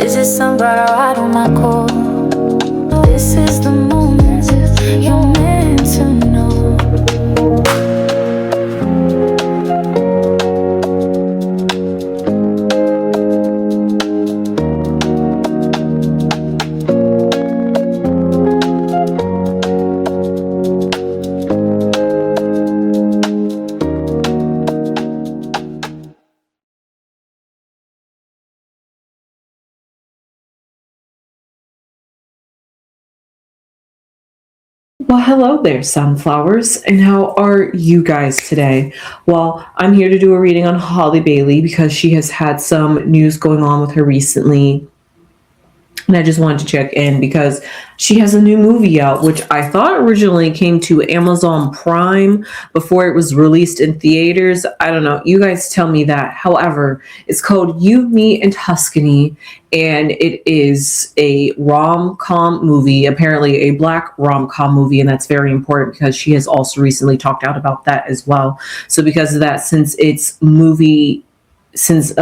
Is it some bright ride on my core? This is the moment you're meant to know. Well, hello there, sunflowers, and how are you guys today? Well, I'm here to do a reading on Halle Bailey because she has had some news going on with her recently. And I just wanted to check in because she has a new movie out, which I thought originally came to Amazon Prime before it was released in theaters. I don't know. You guys tell me that. However, it's called You, Me, and Tuscany, and it is a rom-com movie, apparently a black rom-com movie, and that's very important because she has also recently talked out about that as well. So because of that, since a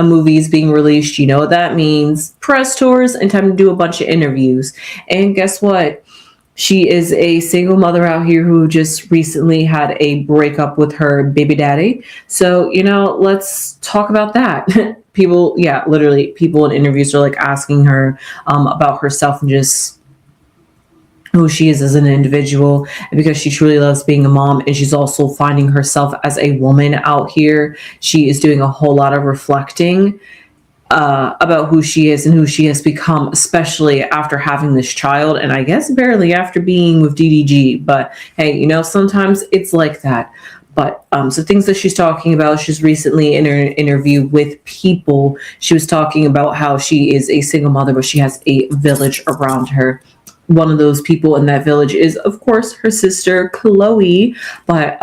movie is being released, you know what that means. Press tours and time to do a bunch of interviews. And guess what? She is a single mother out here who just recently had a breakup with her baby daddy. So, let's talk about that. Literally, people in interviews are like asking her about herself and just who she is as an individual, and because she truly loves being a mom, and she's also finding herself as a woman out here. She is doing a whole lot of reflecting about who she is and who she has become, especially after having this child, and I guess barely after being with DDG. But hey, sometimes it's like that. But so things that she's talking about, she's recently in her interview with People, she was talking about how she is a single mother, but she has a village around her. One of those people in that village is, of course, her sister, Chloe. But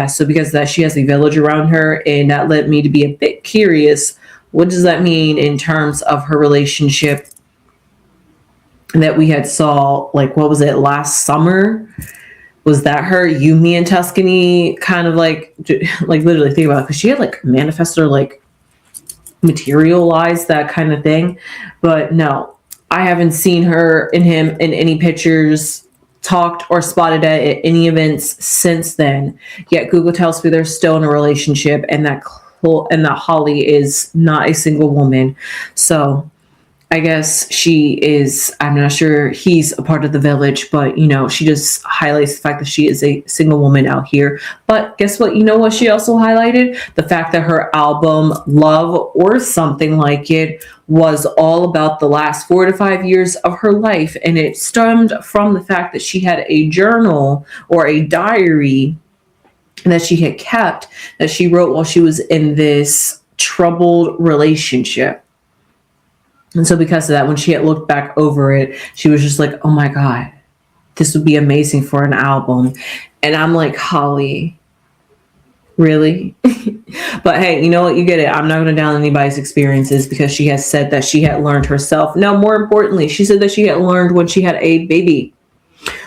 so because of that, she has a village around her, and that led me to be a bit curious. What does that mean in terms of her relationship that we had saw, like, what was it, last summer? Was that her You, Me, and Tuscany kind of like literally think about it, because she had like manifested or like materialized that kind of thing. But no, I haven't seen her and him in any pictures, talked or spotted at any events since then. Yet Google tells me they're still in a relationship, and that Halle is not a single woman. So I guess she is, I'm not sure he's a part of the village, but she just highlights the fact that she is a single woman out here. But guess what? You know what she also highlighted? The fact that her album, Love or Something Like It, was all about the last 4 to 5 years of her life. And it stemmed from the fact that she had a journal or a diary that she had kept, that she wrote while she was in this troubled relationship. And so because of that, when she had looked back over it, she was just like, oh my God, this would be amazing for an album. And I'm like, Halle, really? But hey, you know what? You get it. I'm not going to down anybody's experiences, because she has said that she had learned herself. No, more importantly, she said that she had learned when she had a baby.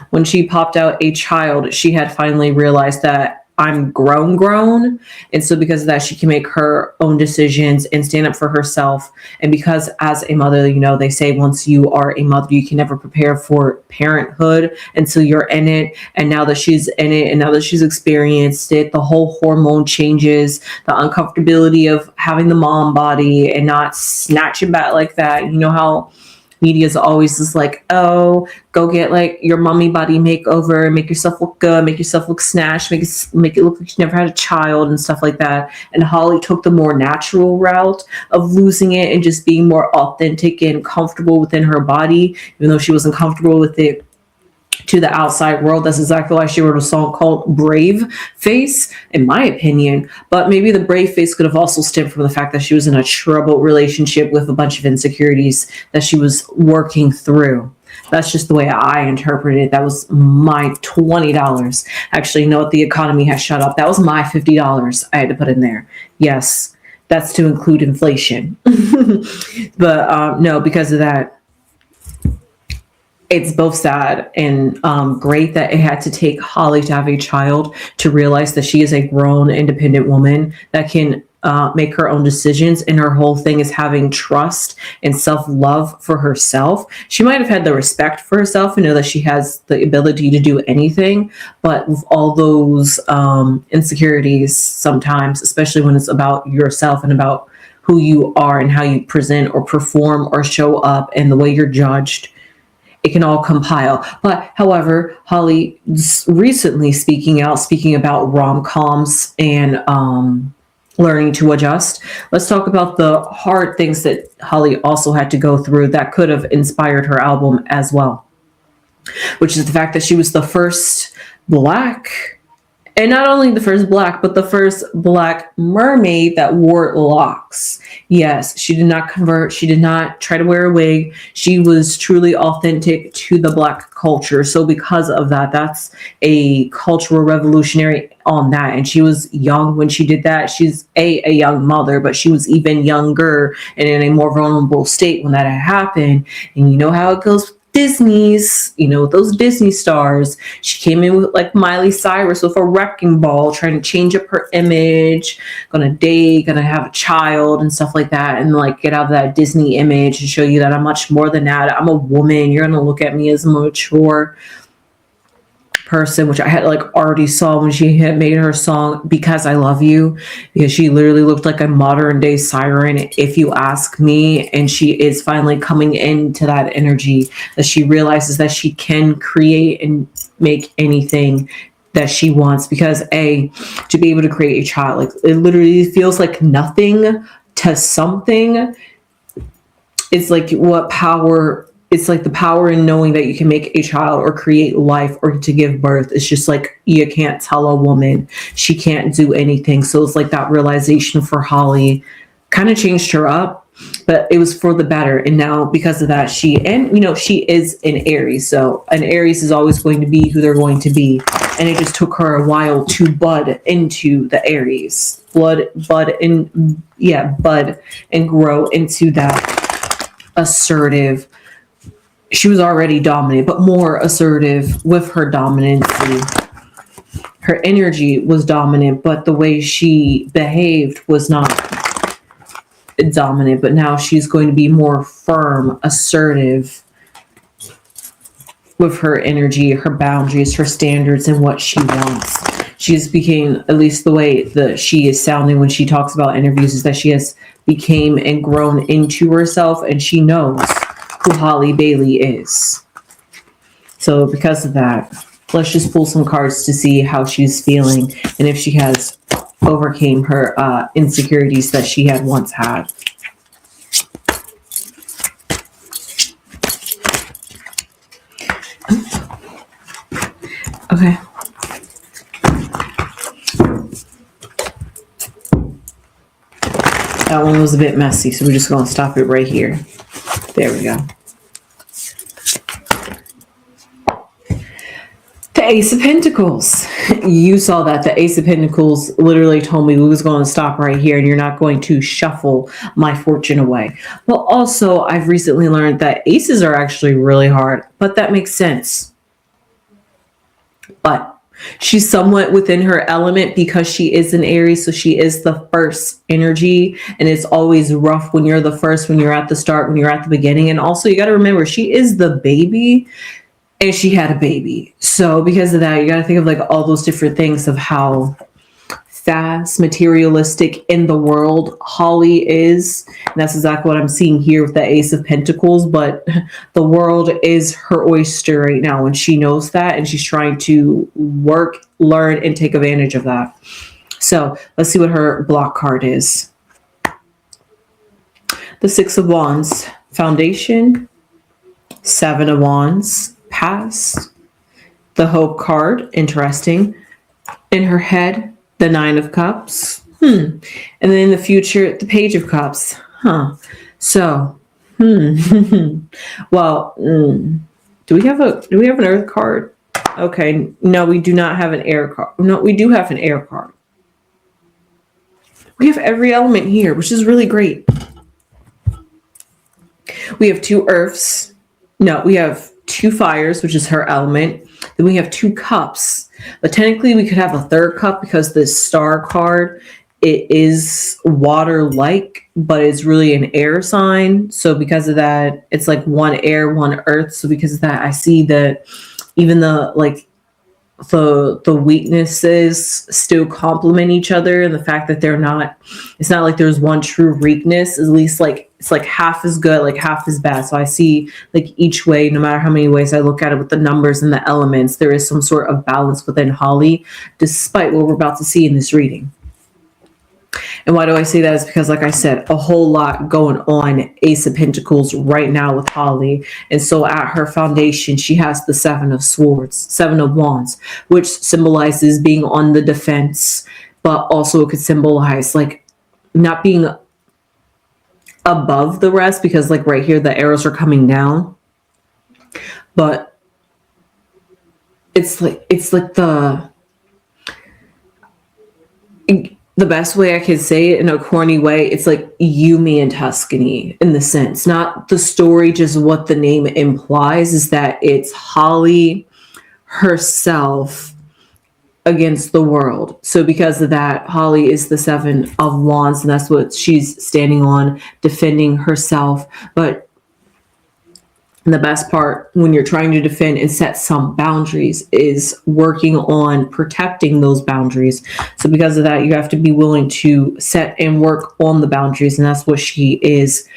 When she popped out a child, she had finally realized that I'm grown. And so because of that, she can make her own decisions and stand up for herself. And because as a mother, they say once you are a mother, you can never prepare for parenthood until you're in it. And now that she's in it, and now that she's experienced it, the whole hormone changes, the uncomfortability of having the mom body and not snatching back like that. You know how media is always just like, oh, go get like your mommy body makeover, make yourself look good, make yourself look snatched, make it look like you never had a child and stuff like that. And Halle took the more natural route of losing it and just being more authentic and comfortable within her body, even though she wasn't comfortable with it to the outside world. That's exactly why she wrote a song called Brave Face, in my opinion. But maybe the brave face could have also stemmed from the fact that she was in a troubled relationship with a bunch of insecurities that she was working through. That's just the way I interpreted it. That was my $20. Actually, you know what? The economy has shut up. That was my $50 I had to put in there. Yes, that's to include inflation. But no, because of that, it's both sad and great that it had to take Halle to have a child to realize that she is a grown, independent woman that can make her own decisions, and her whole thing is having trust and self-love for herself. She might have had the respect for herself and know that she has the ability to do anything, but with all those insecurities sometimes, especially when it's about yourself and about who you are and how you present or perform or show up and the way you're judged, it can all compile. But however, Halle recently speaking about rom-coms and learning to adjust. Let's talk about the hard things that Halle also had to go through that could have inspired her album as well, which is the fact that she was the first Black, and not only the first Black, but the first Black mermaid that wore locks. Yes, she did not convert. She did not try to wear a wig. She was truly authentic to the Black culture. So because of that, that's a cultural revolutionary on that. And she was young when she did that. She's a young mother, but she was even younger and in a more vulnerable state when that had happened. And you know how it goes. Disney's, those Disney stars. She came in with like Miley Cyrus with a wrecking ball, trying to change up her image, gonna date, gonna have a child and stuff like that, and like get out of that Disney image and show you that I'm much more than that. I'm a woman. You're gonna look at me as a mature person, which I had like already saw when she had made her song Because I Love You, because she literally looked like a modern day siren, if you ask me. And she is finally coming into that energy that she realizes that she can create and make anything that she wants, because to be able to create a child, like it literally feels like nothing to something. It's like it's like the power in knowing that you can make a child or create life or to give birth. It's just like, you can't tell a woman she can't do anything. So it's like that realization for Halle kind of changed her up, but it was for the better. And now because of that, she is an Aries. So an Aries is always going to be who they're going to be. And it just took her a while to bud into the Aries. Bud and grow into that assertive. She was already dominant, but more assertive with her dominancy. Her energy was dominant, but the way she behaved was not dominant. But now she's going to be more firm, assertive with her energy, her boundaries, her standards, and what she wants. She's became, at least the way that she is sounding when she talks about interviews, is that she has became and grown into herself, and she knows who Halle Bailey is. So because of that, let's just pull some cards to see how she's feeling and if she has overcame her insecurities that she had once had. Okay. That one was a bit messy, so we're just going to stop it right here. There we go. The Ace of Pentacles. You saw that. The Ace of Pentacles literally told me we was going to stop right here and you're not going to shuffle my fortune away. Well, also, I've recently learned that aces are actually really hard, but that makes sense. But she's somewhat within her element because she is an Aries, so she is the first energy, and it's always rough when you're the first, when you're at the start, when you're at the beginning. And also you got to remember, she is the baby and she had a baby. So because of that, you got to think of like all those different things of how fast, materialistic in the world Halle is. And that's exactly what I'm seeing here with the Ace of Pentacles. But the world is her oyster right now, and she knows that, and she's trying to work, learn, and take advantage of that. So let's see what her block card is. The Six of Wands, Foundation, Seven of Wands, Past, the Hope card, interesting. In her head, the Nine of Cups. And then in the future, the Page of Cups. So, well, do we have an Earth card? Okay, no, we do not have an air card. No, we do have an air card. We have every element here, which is really great. We have two earths. No, we have two fires, which is her element. Then we have two cups. But technically we could have a third cup because this star card it is water-like, but it's really an air sign. So because of that, it's like one air, one earth. So because of that, I see that even the weaknesses still complement each other, and the fact that it's not like there's one true weakness. At least like it's like half is good, like half is bad. So I see like each way, no matter how many ways I look at it with the numbers and the elements, there is some sort of balance within Holly, despite what we're about to see in this reading. And why do I say that? Is because, like I said, a whole lot going on Ace of Pentacles right now with Holly. And so at her foundation, she has the Seven of Swords, Seven of Wands, which symbolizes being on the defense, but also it could symbolize like not being above the rest, because like right here, the arrows are coming down. But it's like the best way I could say it in a corny way, it's like Yumi and Tuscany in the sense, not the story, just what the name implies is that it's Holly herself against the world. So because of that, Holly is the Seven of Wands, and that's what she's standing on, defending herself. But the best part when you're trying to defend and set some boundaries is working on protecting those boundaries. So because of that, you have to be willing to set and work on the boundaries. And that's what she is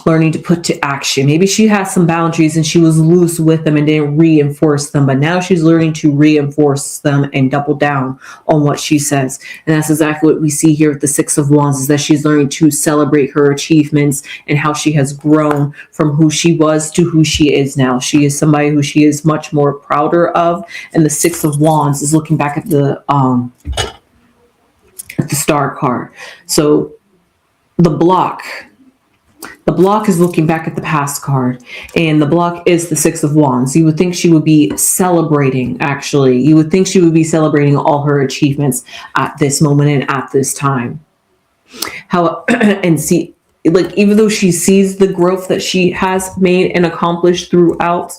learning to put to action. Maybe she has some boundaries and she was loose with them and didn't reinforce them, but now she's learning to reinforce them and double down on what she says. And that's exactly what we see here with the Six of Wands, is that she's learning to celebrate her achievements and how she has grown from who she was to who she is now. She is somebody who she is much more prouder of. And the Six of Wands is looking back at the Star card. So the block is looking back at the past card, and the block is the Six of Wands. You would think she would be celebrating, actually. You would think she would be celebrating all her achievements at this moment and at this time. And see, like, even though she sees the growth that she has made and accomplished throughout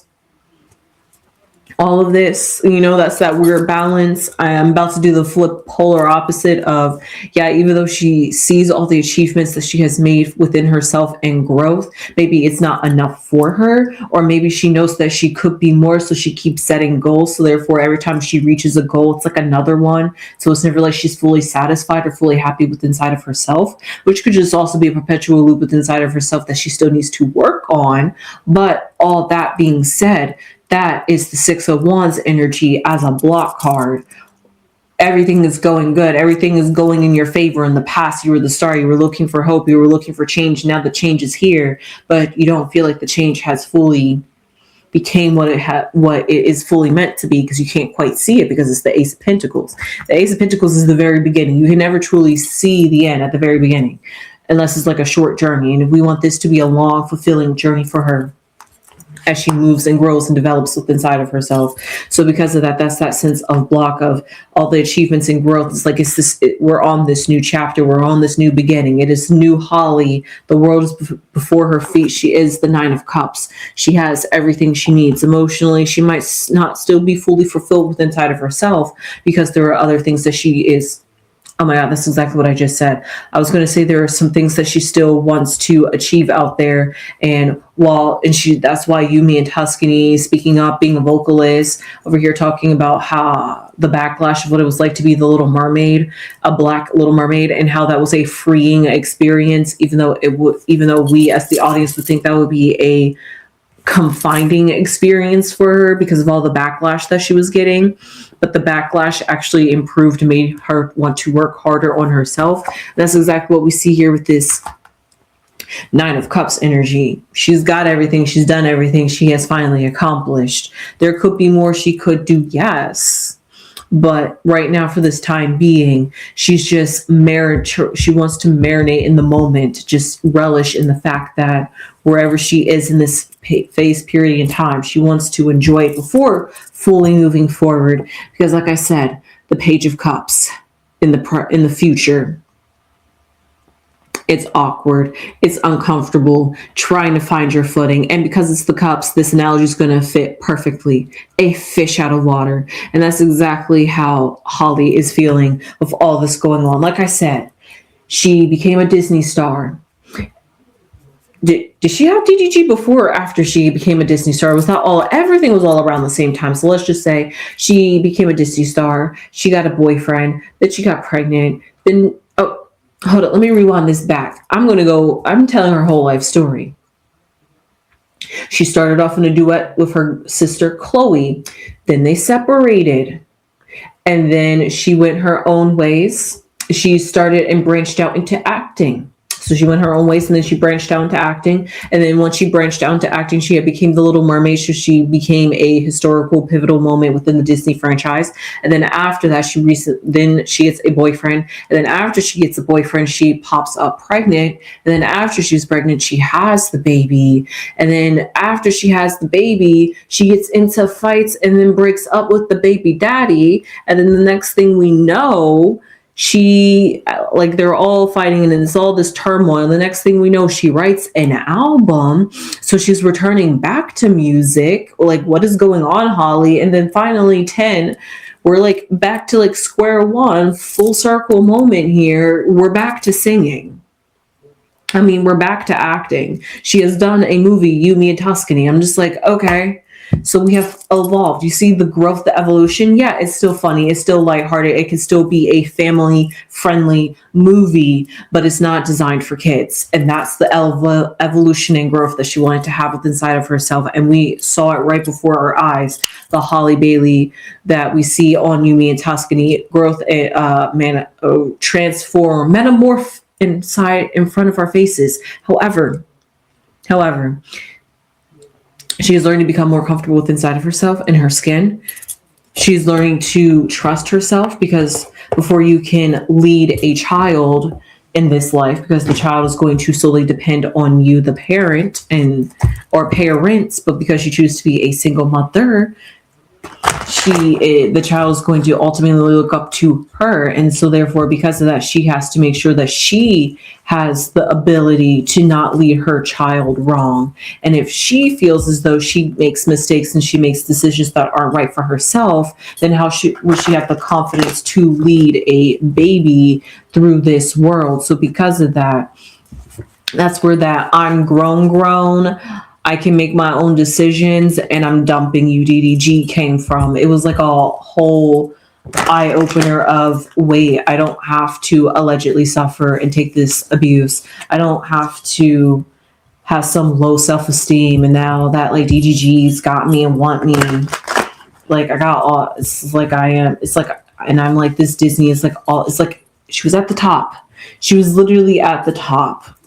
all of this, that's that weird balance. I am about to do the flip polar opposite of, even though she sees all the achievements that she has made within herself and growth, maybe it's not enough for her, or maybe she knows that she could be more, so she keeps setting goals. So therefore, every time she reaches a goal, it's like another one. So it's never like she's fully satisfied or fully happy with inside of herself, which could just also be a perpetual loop with inside of herself that she still needs to work on. But all that being said, that is the Six of Wands energy as a block card. Everything is going good. Everything is going in your favor. In the past, you were the star. You were looking for hope. You were looking for change. Now the change is here, but you don't feel like the change has fully became what it is fully meant to be, because you can't quite see it, because it's the Ace of Pentacles. The Ace of Pentacles is the very beginning. You can never truly see the end at the very beginning, unless it's like a short journey. And if we want this to be a long, fulfilling journey for her, as she moves and grows and develops within inside of herself. So because of that, that's that sense of block of all the achievements and growth. It's like, we're on this new chapter. We're on this new beginning. It is new Holly. The world is before her feet. She is the Nine of Cups. She has everything she needs. Emotionally, she might not still be fully fulfilled within inside of herself, because there are other things that she is. Oh my God, that's exactly what I just said. I was going to say there are some things that she still wants to achieve out there. That's why Yumi and Tuscany, speaking up, being a vocalist, over here talking about how the backlash of what it was like to be the Little Mermaid, a Black Little Mermaid, and how that was a freeing experience, even though we as the audience would think that would be a confining experience for her because of all the backlash that she was getting. But the backlash actually improved and made her want to work harder on herself. That's exactly what we see here with this Nine of Cups energy. She's got everything. She's done everything. She has finally accomplished. There could be more she could do, yes. But right now, for this time being, she's just she wants to marinate in the moment, just relish in the fact that wherever she is in this phase period in time, she wants to enjoy it before fully moving forward. Because like I said, the Page of Cups in the future It's awkward. It's uncomfortable trying to find your footing. And because it's the cups, this analogy is going to fit perfectly. A fish out of water. And that's exactly how Holly is feeling with all this going on. Like I said, she became a Disney star. Did she have DGG before or after she became a Disney star? Was that all? Everything was all around the same time. So let's just say she became a Disney star. She got a boyfriend. Then she got pregnant. Then, oh, hold on. Let me rewind this back. I'm telling her whole life story. She started off in a duet with her sister, Chloe. Then they separated. And then she went her own ways. She started and branched out into acting. So she went her own ways, and then she branched out into acting. And then once she branched out into acting, she became the Little Mermaid. So she became a historical pivotal moment within the Disney franchise. And then after that, then she gets a boyfriend. And then after she gets a boyfriend, she pops up pregnant. And then after she's pregnant, she has the baby. And then after she has the baby, she gets into fights and then breaks up with the baby daddy. And then the next thing we know, they're all fighting and it's all this turmoil. The next thing we know, she writes an album. So she's returning back to music. Like, what is going on, Holly? And then finally 10, we're like back to like square one, full circle moment here. We're back to singing. I mean, we're back to acting. She has done a movie, You, Me, and Tuscany. I'm just like, okay. So we have evolved. You see the growth, the evolution. Yeah, it's still funny. It's still lighthearted. It can still be a family-friendly movie, but it's not designed for kids. And that's the evolution and growth that she wanted to have within inside of herself. And we saw it right before our eyes. The Holly Bailey that we see on You, Me, and Tuscany, growth, transform, metamorph in front of our faces. However, she is learning to become more comfortable with inside of herself and her skin. She's learning to trust herself, because before you can lead a child in this life, because the child is going to solely depend on you, the parent, or parents, but because you choose to be a single mother, the child is going to ultimately look up to her. And so therefore, because of that, she has to make sure that she has the ability to not lead her child wrong. And if she feels as though she makes mistakes and she makes decisions that aren't right for herself, then how would she have the confidence to lead a baby through this world? So because of that, that's where that I'm grown, I can make my own decisions, and I'm dumping you, DDG, came from. It was like a whole eye opener of, wait, I don't have to allegedly suffer and take this abuse. I don't have to have some low self-esteem. And now that like DDG's got me and want me, like I got all, it's like I am, it's like, and I'm like, this Disney is like all, it's like she was at the top. She was literally at the top.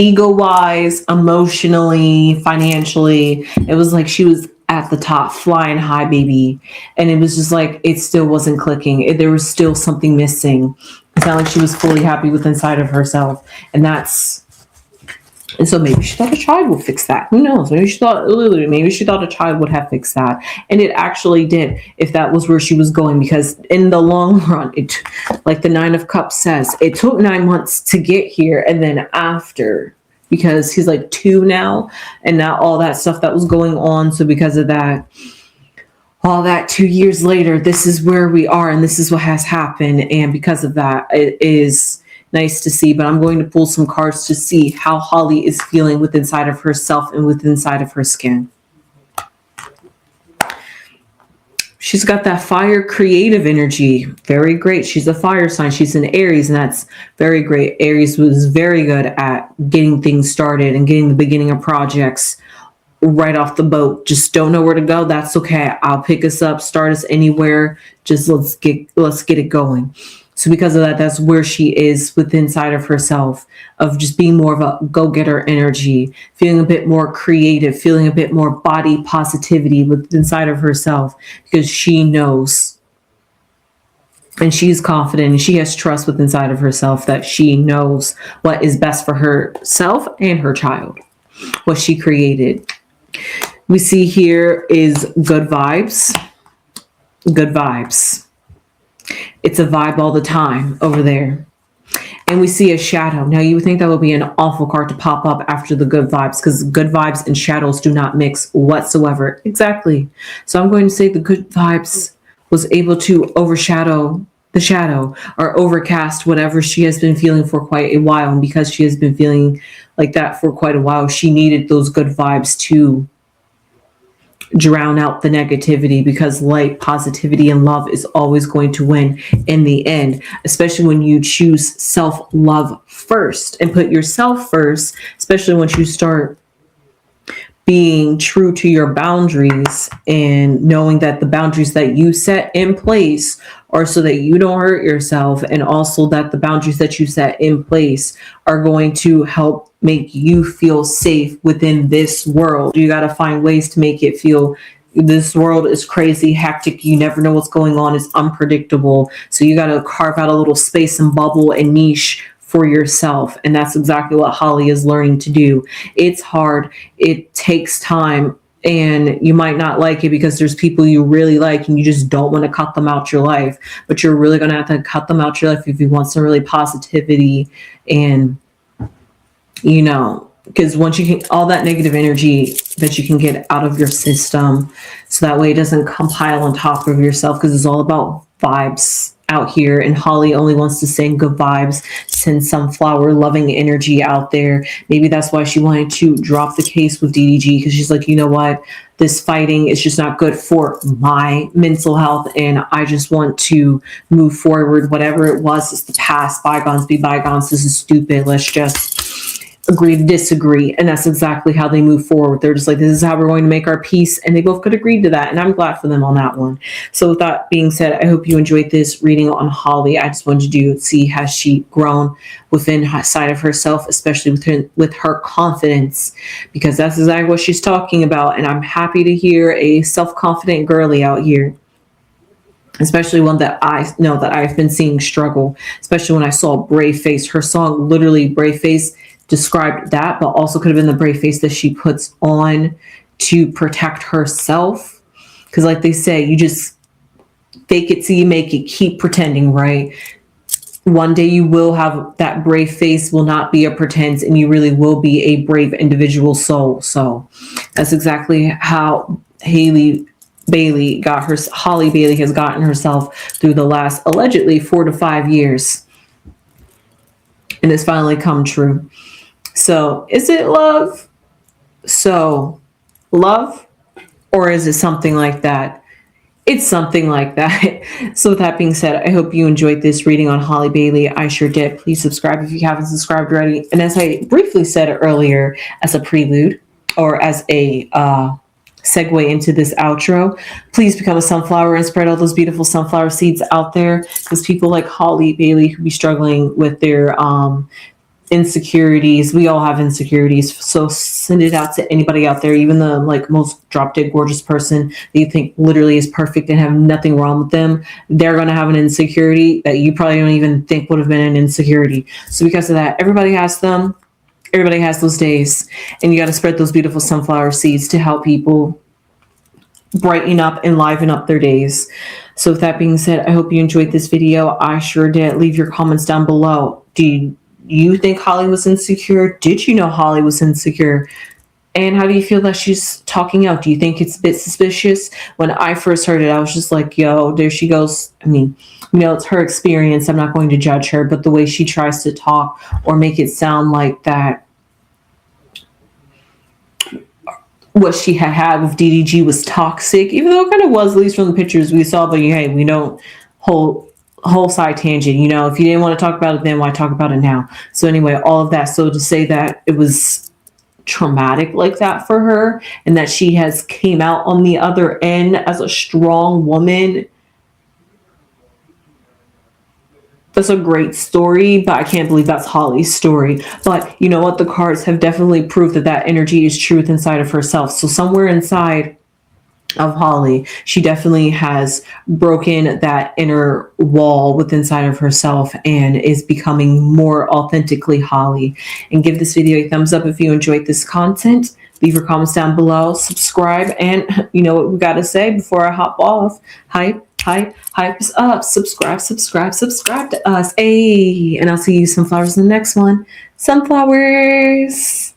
Ego-wise, emotionally, financially, it was like she was at the top, flying high, baby. And it was just like, it still wasn't clicking. There was still something missing. It's not like she was fully happy with inside of herself. And so maybe she thought a child would fix that. Who knows? Maybe she thought a child would have fixed that. And it actually did, if that was where she was going, because in the long run, like the Nine of Cups says, it took 9 months to get here. And then after, because he's like 2 now, and now all that stuff that was going on. So because of that, all that 2 years later, this is where we are, and this is what has happened. And because of that, it is nice to see. But I'm going to pull some cards to see how Holly is feeling within inside of herself and within inside of her skin. She's got that fire creative energy. Very great. She's a fire sign. She's an Aries, and that's very great. Aries was very good at getting things started and getting the beginning of projects right off the boat. Just don't know where to go. That's okay. I'll pick us up, start us anywhere. Just let's get it going. So because of that, that's where she is within inside of herself, of just being more of a go-getter energy, feeling a bit more creative, feeling a bit more body positivity within inside of herself, because she knows and she's confident and she has trust within inside of herself that she knows what is best for herself and her child, what she created. We see here is good vibes. Good vibes. It's a vibe all the time over there. And we see a shadow. Now you would think that would be an awful card to pop up after the good vibes, because good vibes and shadows do not mix whatsoever. Exactly. So I'm going to say the good vibes was able to overshadow the shadow, or overcast whatever she has been feeling for quite a while. And because she has been feeling like that for quite a while, she needed those good vibes to drown out the negativity, because light, positivity, and love is always going to win in the end, especially when you choose self-love first and put yourself first, especially once you start being true to your boundaries and knowing that the boundaries that you set in place are so that you don't hurt yourself, and also that the boundaries that you set in place are going to help make you feel safe within this world. You got to find ways to make it feel, this world is crazy, hectic, you never know what's going on, it's unpredictable. So you got to carve out a little space and bubble and niche for yourself. And that's exactly what Halle is learning to do. It's hard. It takes time. And you might not like it because there's people you really like and you just don't want to cut them out your life. But you're really going to have to cut them out your life if you want some really positivity. And, you know, because once you get all that negative energy that you can get out of your system, so that way it doesn't compile on top of yourself, because it's all about vibes out here. And Halle only wants to send good vibes, send some flower loving energy out there. Maybe that's why she wanted to drop the case with DDG, because she's like, you know what, this fighting is just not good for my mental health, and I just want to move forward. Whatever it was, it's the past. Bygones be bygones. This is stupid. Let's just agree to disagree. And that's exactly how they move forward. They're just like, this is how we're going to make our peace. And they both could agree to that. And I'm glad for them on that one. So with that being said, I hope you enjoyed this reading on Halle. I just wanted to see, has she grown within side of herself, especially with her confidence, because that's exactly what she's talking about. And I'm happy to hear a self-confident girly out here, especially one that I know that I've been seeing struggle, especially when I saw Brave Face. Her song, literally Brave Face, described that, but also could have been the brave face that she puts on to protect herself. Because like they say, you just fake it till you make it, keep pretending, right? One day you will have that brave face, will not be a pretense, and you really will be a brave individual soul. So that's exactly how Halle Bailey has gotten herself through the last allegedly 4 to 5 years. And it's finally come true. So is it love? So love? Or is it something like that? It's something like that. So with that being said, I hope you enjoyed this reading on Halle Bailey. I sure did. Please subscribe if you haven't subscribed already. And as I briefly said earlier, as a prelude or as a segue into this outro, please become a sunflower and spread all those beautiful sunflower seeds out there, because people like Halle Bailey who be struggling with their insecurities. We all have insecurities, so send it out to anybody out there, even the like most drop dead gorgeous person that you think literally is perfect and have nothing wrong with them. They're going to have an insecurity that you probably don't even think would have been an insecurity. So because of that, everybody has them. Everybody has those days, and you got to spread those beautiful sunflower seeds to help people brighten up and liven up their days. So with that being said, I hope you enjoyed this video. I sure did. Leave your comments down below. Do you think Halle was insecure? Did you know Halle was insecure? And how do you feel that she's talking out? Do you think it's a bit suspicious? When I first heard it, I was just like, yo, there she goes. I mean, you know, it's her experience. I'm not going to judge her, but the way she tries to talk or make it sound like that what she had with DDG was toxic, even though it kind of was, at least from the pictures we saw. But hey, we don't whole side tangent, you know, if you didn't want to talk about it then, why talk about it now? So anyway, all of that, so to say that it was traumatic like that for her, and that she has came out on the other end as a strong woman, that's a great story. But I can't believe that's Halle's story. But you know what, the cards have definitely proved that that energy is truth inside of herself. So somewhere inside of Halle, she definitely has broken that inner wall within inside of herself and is becoming more authentically Halle. And give this video a thumbs up if you enjoyed this content. Leave your comments down below, subscribe, and you know what we got to say before I hop off. Hype hype us up, subscribe to us. Hey, and I'll see you sunflowers in the next one. Sunflowers.